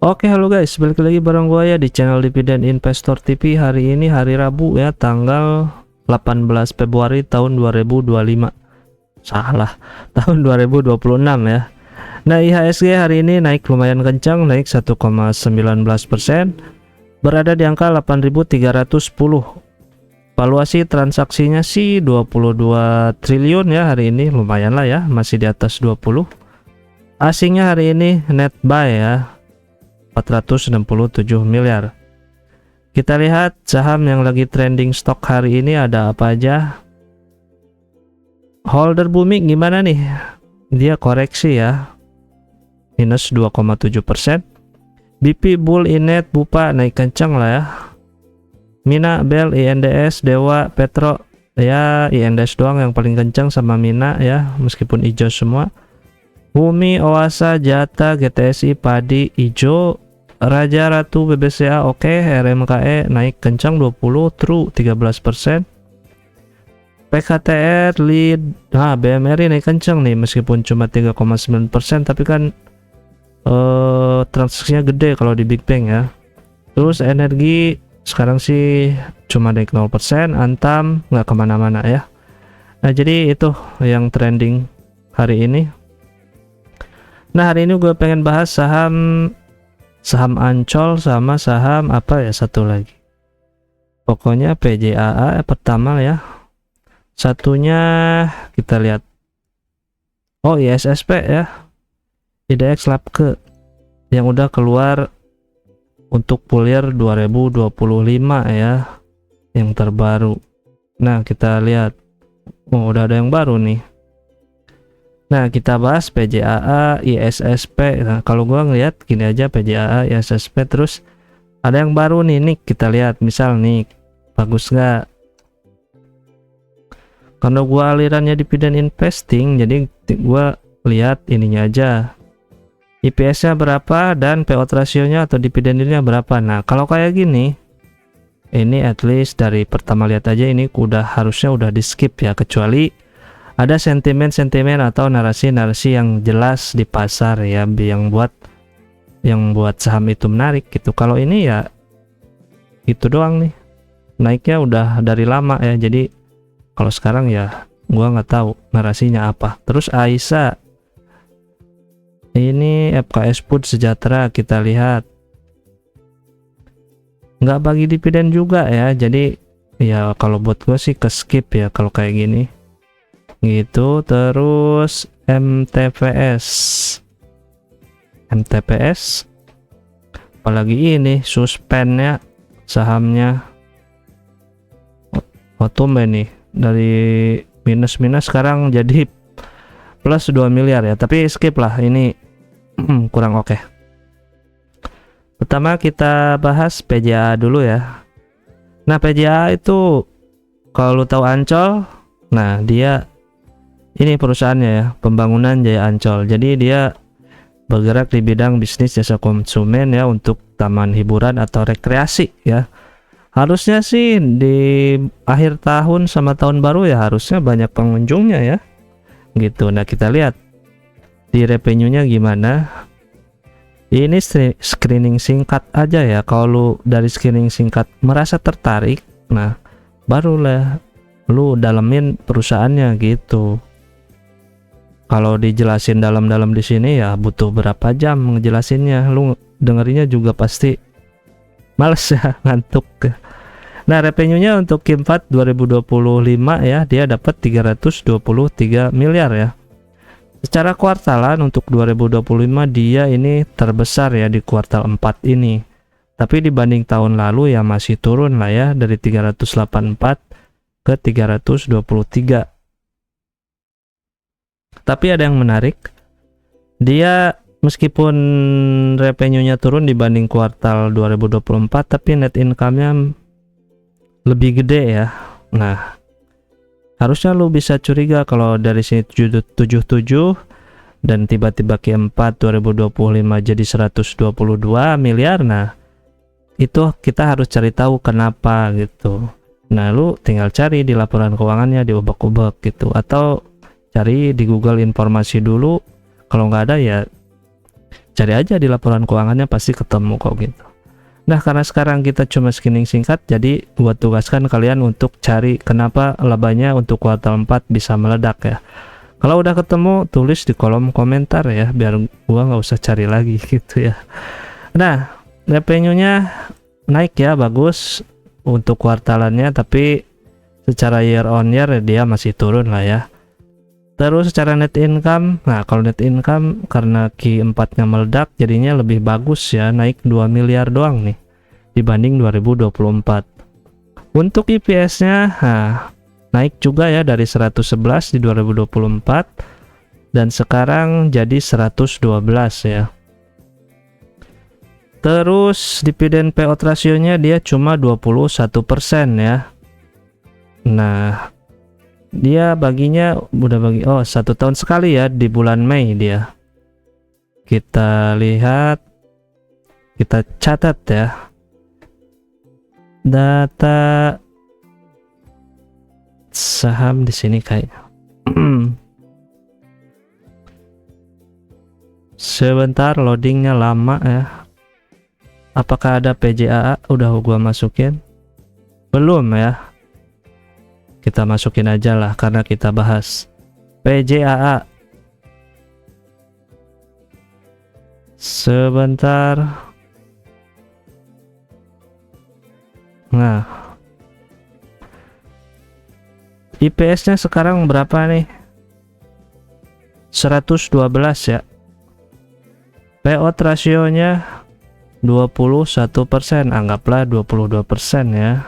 Oke, halo guys, balik lagi bareng gua ya di channel Dividen Investor TV. Hari ini hari Rabu ya, tanggal 18 Februari tahun 2025. Salah, tahun 2026 ya. Nah, IHSG hari ini naik lumayan kencang, naik 1,19%, berada di angka 8.310. Valuasi transaksinya sih 22 triliun ya hari ini, lumayan lah ya, masih di atas 20. Asingnya hari ini net buy ya, 467 miliar. Kita lihat saham yang lagi trending stok hari ini ada apa aja. Holder Bumi gimana nih? Dia koreksi ya, minus 2,7%. BP, Bull, Inet, Bupa naik kencang lah ya. Mina, Bel, INDS, Dewa, Petro ya, INDS doang yang paling kencang sama Mina ya, meskipun hijau semua. Bumi, Oasa, Jata, GTSI, Padi, hijau. Raja, Ratu, BBCA oke. RMKE naik kencang 20, True 13%. PKTR, Lead, BMRI naik kencang nih meskipun cuma 3,9%, tapi kan transaksinya gede kalau di Big Bang ya. Terus energi sekarang sih cuma naik 0%, Antam nggak kemana-mana ya. Nah, jadi itu yang trending hari ini. Nah, hari ini gue pengen bahas saham Ancol sama saham apa ya, satu lagi. Pokoknya PJAA pertama ya. Satunya kita lihat. Oh, ISSP ya. IDX Labke yang udah keluar untuk full year 2025 ya, yang terbaru. Nah, kita lihat. Oh, udah ada yang baru nih. Nah, kita bahas PJAA, ISSP. Nah, kalau gua ngeliat gini aja, PJAA, ISSP, terus ada yang baru nih, Nick. Kita lihat, misal Nick, bagus nggak? Karena gua alirannya dividen investing, jadi gua lihat ininya aja, IPS-nya berapa dan payout ratio-nya atau dividen yield-nya berapa. Nah, kalau kayak gini, ini at least dari pertama lihat aja ini harusnya udah di skip ya, kecuali ada sentimen-sentimen atau narasi-narasi yang jelas di pasar ya, yang buat saham itu menarik gitu. Kalau ini ya itu doang nih, naiknya udah dari lama ya, jadi kalau sekarang ya gua nggak tahu narasinya apa. Terus Aisyah, ini FKS Food Sejahtera, kita lihat nggak bagi dividen juga ya, jadi ya kalau buat gue sih ke skip ya kalau kayak gini gitu. Terus MTPS apalagi ini suspendnya sahamnya tumben nih, dari minus sekarang jadi plus 2 miliar ya, tapi skip lah ini. Kurang oke. Pertama kita bahas PJA dulu ya. Nah, PJA itu kalau lu tahu Ancol, nah dia ini perusahaannya ya, Pembangunan Jaya Ancol. Jadi dia bergerak di bidang bisnis jasa konsumen ya, untuk taman hiburan atau rekreasi ya. Harusnya sih di akhir tahun sama tahun baru ya harusnya banyak pengunjungnya ya gitu. Nah, kita lihat di revenue-nya gimana. Ini screening singkat aja ya. Kalau lu dari screening singkat merasa tertarik, nah barulah lu dalemin perusahaannya gitu. Kalau dijelasin dalam-dalam di sini ya butuh berapa jam ngejelasinnya, lu dengerinnya juga pasti males ya, ngantuk. Nah, revenue-nya untuk Q4 2025 ya, dia dapat 323 miliar ya. Secara kuartalan untuk 2025 dia ini terbesar ya di kuartal 4 ini. Tapi dibanding tahun lalu ya masih turun lah ya, dari 384 ke 323. Tapi ada yang menarik, dia meskipun revenue-nya turun dibanding kuartal 2024, tapi net income-nya lebih gede ya. Nah, harusnya lu bisa curiga kalau dari sini 77 dan tiba-tiba Q4 2025 jadi 122 miliar. Nah, itu kita harus cari tahu kenapa gitu. Nah, lu tinggal cari di laporan keuangannya, di ubek-ubek gitu, atau cari di Google informasi dulu. Kalau nggak ada ya cari aja di laporan keuangannya pasti ketemu kok gitu. Nah, karena sekarang kita cuma skimming singkat, jadi gua tugaskan kalian untuk cari kenapa labanya untuk kuartal 4 bisa meledak ya. Kalau udah ketemu, tulis di kolom komentar ya, biar gua nggak usah cari lagi gitu ya. Nah, revenue-nya naik ya, bagus untuk kuartalannya, tapi secara year on year dia masih turun lah ya. Terus secara net income, nah kalau net income karena Q4-nya meledak jadinya lebih bagus ya, naik 2 miliar doang nih dibanding 2024. Untuk EPS-nya naik juga ya dari 111 di 2024 dan sekarang jadi 112 ya. Terus dividen payout ratio-nya dia cuma 21% ya. Nah, dia baginya udah bagi 1 tahun sekali ya, di bulan Mei dia. Kita lihat, kita catat ya data saham di sini kayak sebentar, loadingnya lama ya. Apakah ada PJAA? Udah gua masukin belum ya? Kita masukin aja lah karena kita bahas PJAA. Sebentar. Nah, IPS-nya sekarang berapa nih? 112 ya. Payout rasionya 21%, anggaplah 22% ya.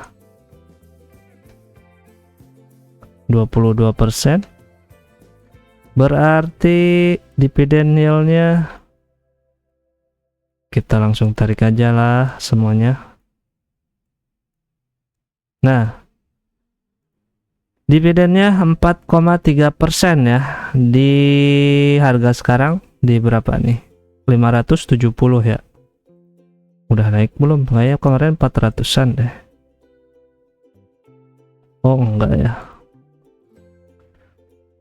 22%. Berarti dividen yield-nya kita langsung tarik aja lah semuanya. Nah, dividennya 4,3% ya di harga sekarang di berapa nih? 570 ya. Udah naik belum? Kayaknya kemarin 400-an deh. Oh enggak ya.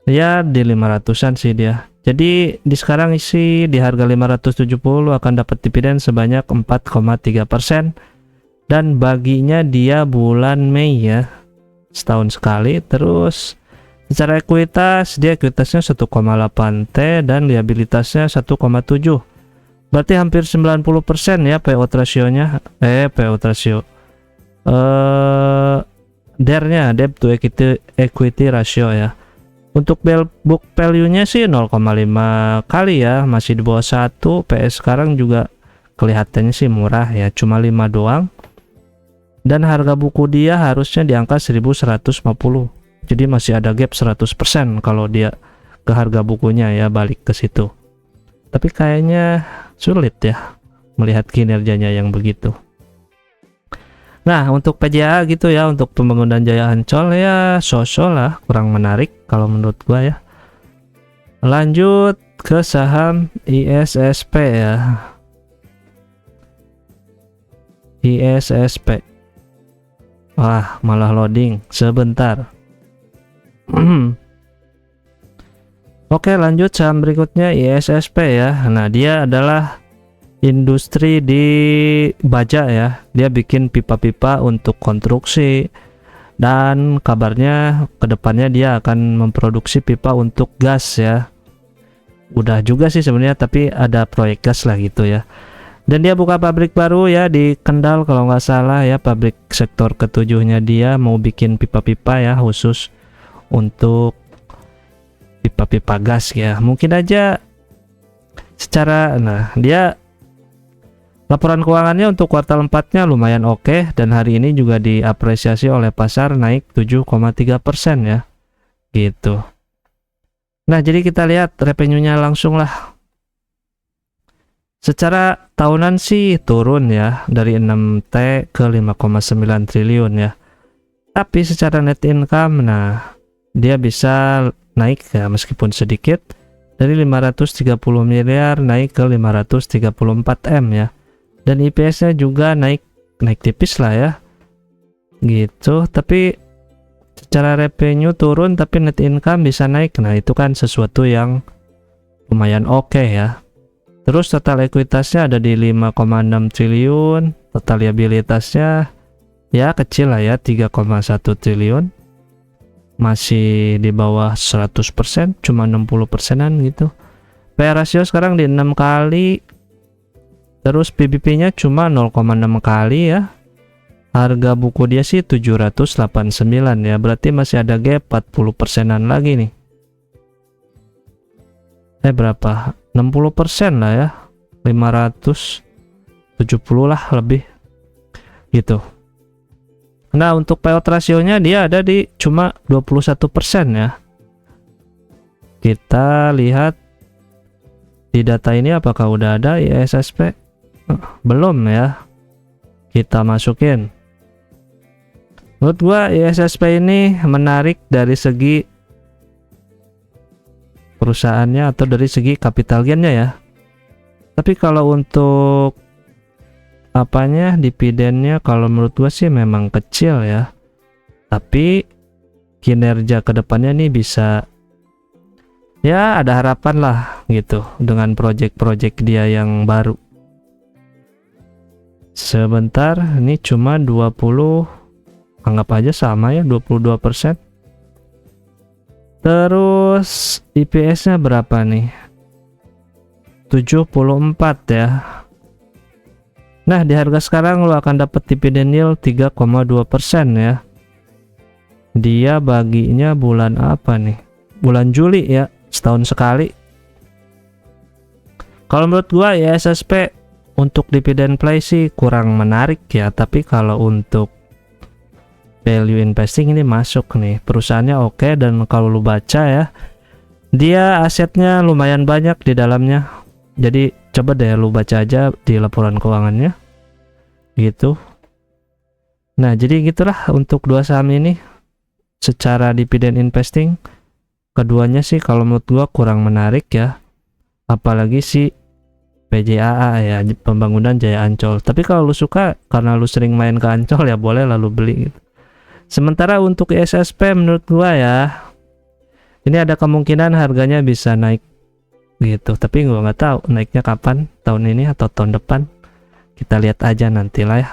Ya di 500-an sih dia. Jadi di sekarang isi di harga 570 akan dapat dividen sebanyak 4,3% dan baginya dia bulan Mei ya. Setahun sekali. Terus secara ekuitas dia ekuitasnya 1,8T dan liabilitasnya 1,7. Berarti hampir 90% ya payout rasionya. Payout rasio. DER-nya, debt to equity ratio ya. Untuk book value-nya sih 0,5 kali ya, masih di bawah 1. PS sekarang juga kelihatannya sih murah ya, cuma 5 doang. Dan harga buku dia harusnya di angka 1150. Jadi masih ada gap 100% kalau dia ke harga bukunya ya, balik ke situ. Tapi kayaknya sulit ya melihat kinerjanya yang begitu. Nah, untuk PJA gitu ya, untuk pembangunan Jaya Ancol ya so-so lah, kurang menarik kalau menurut gua ya. Lanjut ke saham ISSP ya. ISSP. Wah, malah loading sebentar. Oke, lanjut saham berikutnya ISSP ya. Nah, dia adalah industri di baja ya. Dia bikin pipa-pipa untuk konstruksi dan kabarnya kedepannya dia akan memproduksi pipa untuk gas ya. Udah juga sih sebenarnya, tapi ada proyek gas lah gitu ya. Dan dia buka pabrik baru ya di Kendal kalau nggak salah ya, pabrik sektor ketujuhnya. Dia mau bikin pipa-pipa ya khusus untuk pipa-pipa gas ya. Mungkin aja secara, nah dia laporan keuangannya untuk kuartal 4-nya lumayan oke, dan hari ini juga diapresiasi oleh pasar naik 7,3% ya. Gitu. Nah, jadi kita lihat revenue-nya langsung lah. Secara tahunan sih turun ya dari 6T ke 5,9 triliun ya. Tapi secara net income nah dia bisa naik ya meskipun sedikit dari 530 miliar naik ke 534 M ya. Dan IPS-nya juga naik tipis lah ya. Gitu, tapi secara revenue turun tapi net income bisa naik. Nah, itu kan sesuatu yang lumayan oke ya. Terus total ekuitasnya ada di 5,6 triliun, total liabilitasnya ya kecil lah ya, 3,1 triliun. Masih di bawah 100%, cuma 60%-an gitu. PE rasio sekarang di 6 kali. Terus PBP-nya cuma 0,6 kali ya. Harga buku dia sih 789 ya, berarti masih ada gap 40%-an lagi nih. Berapa? 60% lah ya, 570 lah lebih gitu. Nah untuk payout rasionya dia ada di cuma 21% ya. Kita lihat di data ini apakah udah ada ISSP. Belum ya, kita masukin. Menurut gua ISSP ini menarik dari segi perusahaannya atau dari segi capital gain-nya ya. Tapi kalau untuk apanya, dividennya, kalau menurut gua sih memang kecil ya. Tapi kinerja kedepannya nih bisa ya, ada harapan lah gitu dengan project-project dia yang baru. Sebentar, ini cuma 20, anggap aja sama ya, 22%. Terus IPS-nya berapa nih? 74 ya. Nah, di harga sekarang lo akan dapat dividen yield 3,2% ya. Dia baginya bulan apa nih? Bulan Juli ya, setahun sekali. Kalau menurut gua ya ISSP untuk dividen play sih kurang menarik ya, tapi kalau untuk value investing ini masuk nih, perusahaannya oke, dan kalau lu baca ya, dia asetnya lumayan banyak di dalamnya. Jadi coba deh lu baca aja di laporan keuangannya gitu. Nah jadi gitulah untuk dua saham ini secara dividen investing. Keduanya sih kalau menurut gua kurang menarik ya, apalagi si PJAA ya, Pembangunan Jaya Ancol. Tapi kalau lu suka karena lu sering main ke Ancol ya boleh lalu beli gitu. Sementara untuk ISSP menurut gua ya, ini ada kemungkinan harganya bisa naik gitu, tapi gua nggak tahu naiknya kapan, tahun ini atau tahun depan. Kita lihat aja nantilah ya.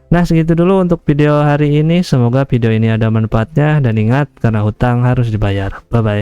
Nah segitu dulu untuk video hari ini, semoga video ini ada manfaatnya, dan ingat karena hutang harus dibayar. Bye bye.